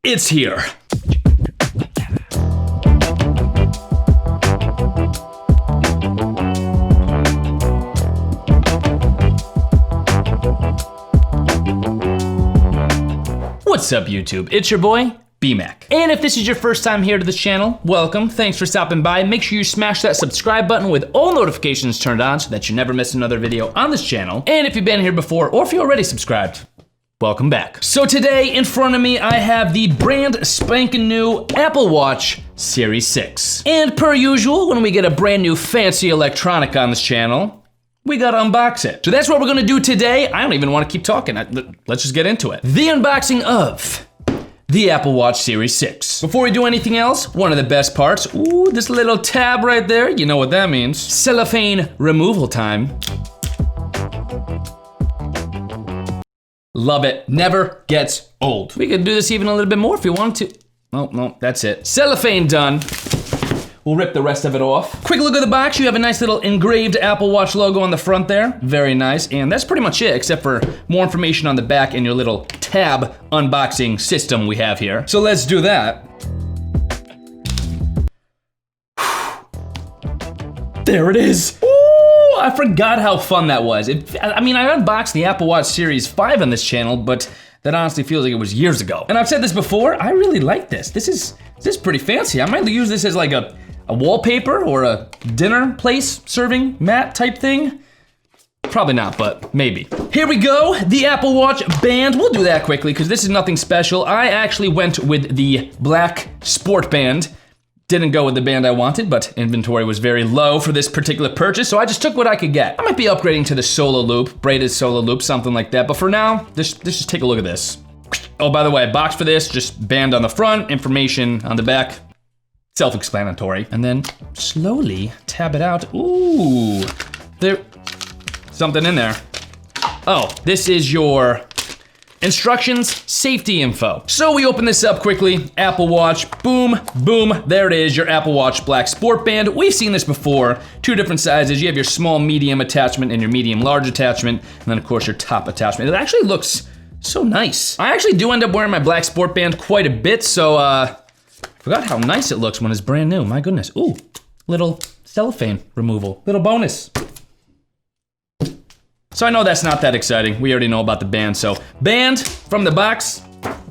It's here. What's up, YouTube? It's your boy, BMAC. And if this is your first time here to this channel, welcome. Thanks for stopping by. Make sure you smash that subscribe button with all notifications turned on so that you never miss another video on this channel. And if you've been here before, or if you're already subscribed, welcome back. So today, in front of me, I have the brand spanking new Apple Watch Series 6. And per usual, when we get a brand new fancy electronic on this channel, we gotta unbox it. So that's what we're gonna do today. I don't even wanna keep talking. Let's just get into it. The unboxing of the Apple Watch Series 6. Before we do anything else, one of the best parts, ooh, this little tab right there, you know what that means. Cellophane removal time. Love it, never gets old. We could do this even a little bit more if you want to. Oh, no, that's it. Cellophane done. We'll rip the rest of it off. Quick look at the box. You have a nice little engraved Apple Watch logo on the front there. Very nice. And that's pretty much it, except for more information on the back and your little tab unboxing system we have here. So let's do that. There it is. Ooh, I forgot how fun that was. I mean, I unboxed the Apple Watch Series 5 on this channel, but that honestly feels like it was years ago. And I've said this before, I really like this. This is pretty fancy. I might use this as like a wallpaper or a dinner place serving mat type thing. Probably not, but maybe. Here we go, the Apple Watch band. We'll do that quickly because this is nothing special. I actually went with the black sport band. Didn't go with the band I wanted, but inventory was very low for this particular purchase, so I just took what I could get. I might be upgrading to the solo loop, braided solo loop, something like that, but for now, just take a look at this. Oh, by the way, box for this, just band on the front, information on the back. Self-explanatory. And then slowly tab it out. Ooh, there's something in there. Oh, this is your instructions, safety info. So we open this up quickly, Apple Watch, boom, boom, there it is, your Apple Watch Black Sport Band. We've seen this before, two different sizes. You have your small medium attachment and your medium large attachment, and then of course your top attachment. It actually looks so nice. I actually do end up wearing my Black Sport Band quite a bit, so forgot how nice it looks when it's brand new, my goodness. Ooh, little cellophane removal, little bonus. So I know that's not that exciting. We already know about the band, so band from the box,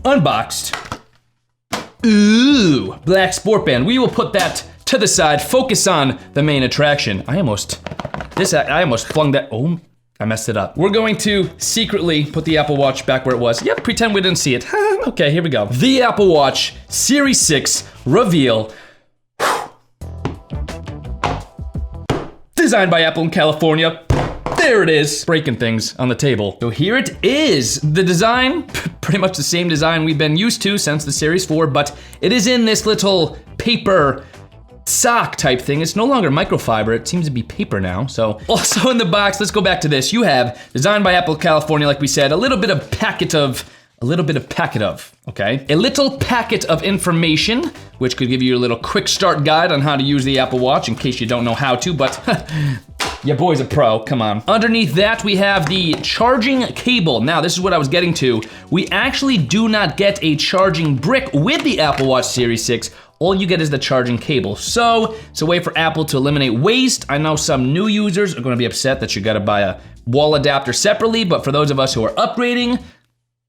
unboxed. Ooh, Black Sport Band. We will put that to the side, focus on the main attraction. I almost flung that, oh, I messed it up. We're going to secretly put the Apple Watch back where it was. Yep, pretend we didn't see it. Okay, here we go. The Apple Watch Series 6 reveal. Designed by Apple in California. There it is, breaking things on the table. So here it is. The design, pretty much the same design we've been used to since the Series 4, but it is in this little paper sock type thing. It's no longer microfiber, it seems to be paper now. So also in the box, let's go back to this. You have, designed by Apple California, like we said, a little packet of, okay? A little packet of information, which could give you a little quick start guide on how to use the Apple Watch in case you don't know how to, but your boy's a pro, come on. Underneath that, we have the charging cable. Now, this is what I was getting to. We actually do not get a charging brick with the Apple Watch Series 6. All you get is the charging cable. So, it's a way for Apple to eliminate waste. I know some new users are gonna be upset that you gotta buy a wall adapter separately, but for those of us who are upgrading,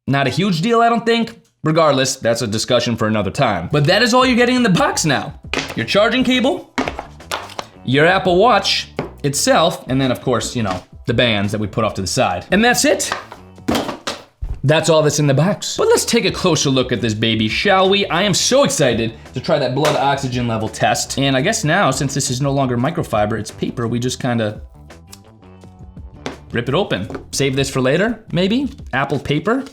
not a huge deal, I don't think. Regardless, that's a discussion for another time. But that is all you're getting in the box now. Your charging cable, your Apple Watch itself, and then of course, you know, the bands that we put off to the side. And that's it. That's all that's in the box. But let's take a closer look at this baby, shall we? I am so excited to try that blood oxygen level test. And I guess now, since this is no longer microfiber, it's paper, we just kinda rip it open. Save this for later, maybe? Apple paper.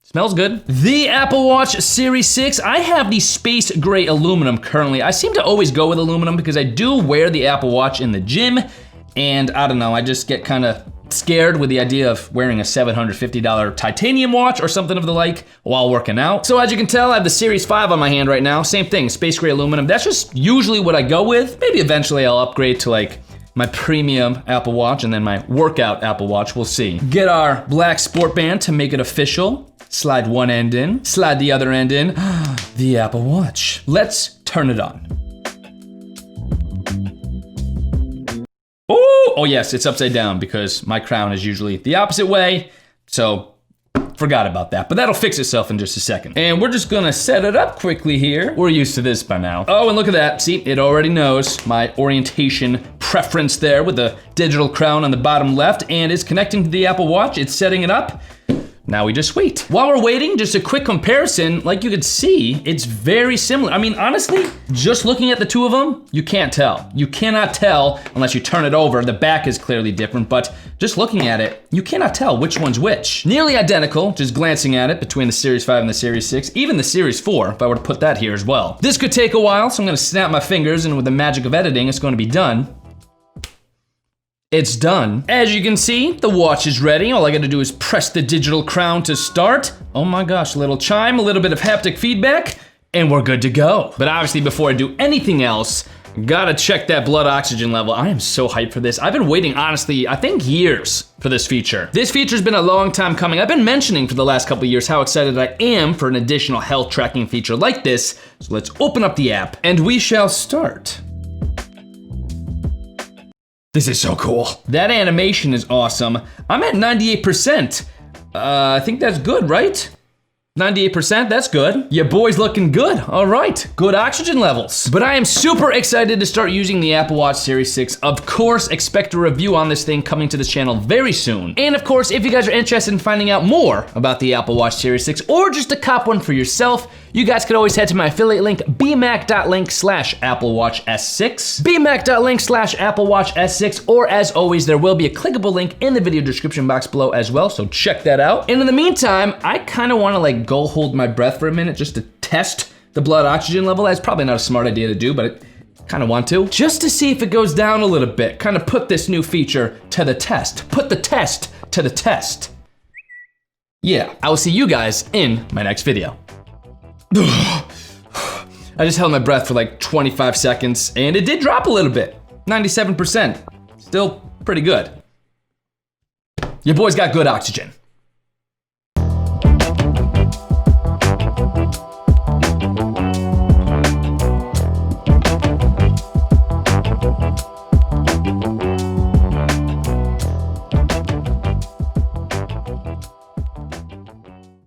Smells good. The Apple Watch Series 6, I have the space gray aluminum currently. I seem to always go with aluminum because I do wear the Apple Watch in the gym, and I don't know, I just get kinda scared with the idea of wearing a $750 titanium watch or something of the like while working out. So as you can tell, I have the Series 5 on my hand right now. Same thing, space gray aluminum. That's just usually what I go with. Maybe eventually I'll upgrade to like my premium Apple Watch and then my workout Apple Watch, we'll see. Get our black sport band to make it official. Slide one end in, slide the other end in. The Apple Watch. Let's turn it on. Oh yes, it's upside down because my crown is usually the opposite way. So forgot about that, but that'll fix itself in just a second. And we're just gonna set it up quickly here. We're used to this by now. Oh, and look at that. See, it already knows my orientation preference there with the digital crown on the bottom left, and it's connecting to the Apple Watch. It's setting it up. Now we just wait. While we're waiting, just a quick comparison. Like you could see, it's very similar. I mean, honestly, just looking at the two of them, you can't tell. You cannot tell unless you turn it over. The back is clearly different, but just looking at it, you cannot tell which one's which. Nearly identical, just glancing at it between the Series 5 and the Series 6, even the Series 4, if I were to put that here as well. This could take a while, so I'm gonna snap my fingers, and with the magic of editing, it's gonna be done. It's done. As you can see, the watch is ready. All I gotta do is press the digital crown to start. Oh my gosh, a little chime, a little bit of haptic feedback, and we're good to go. But obviously, before I do anything else, gotta check that blood oxygen level. I am so hyped for this. I've been waiting, honestly, I think years for this feature. This feature's been a long time coming. I've been mentioning for the last couple of years how excited I am for an additional health tracking feature like this. So let's open up the app, and we shall start. This is so cool. That animation is awesome. I'm at 98%. I think that's good, right? 98%, that's good. Your boy's looking good. All right, good oxygen levels. But I am super excited to start using the Apple Watch Series 6. Of course, expect a review on this thing coming to this channel very soon. And of course, if you guys are interested in finding out more about the Apple Watch Series 6 or just to cop one for yourself, you guys could always head to my affiliate link, bmac.link/Apple Watch S6, bmac.link/Apple Watch S6, or as always, there will be a clickable link in the video description box below as well, so check that out. And in the meantime, I kind of want to like go hold my breath for a minute just to test the blood oxygen level. That's probably not a smart idea to do, but I kind of want to. Just to see if it goes down a little bit, kind of put this new feature to the test. Put the test to the test. Yeah, I will see you guys in my next video. I just held my breath for like 25 seconds and it did drop a little bit. 97%. Still pretty good. Your boy's got good oxygen.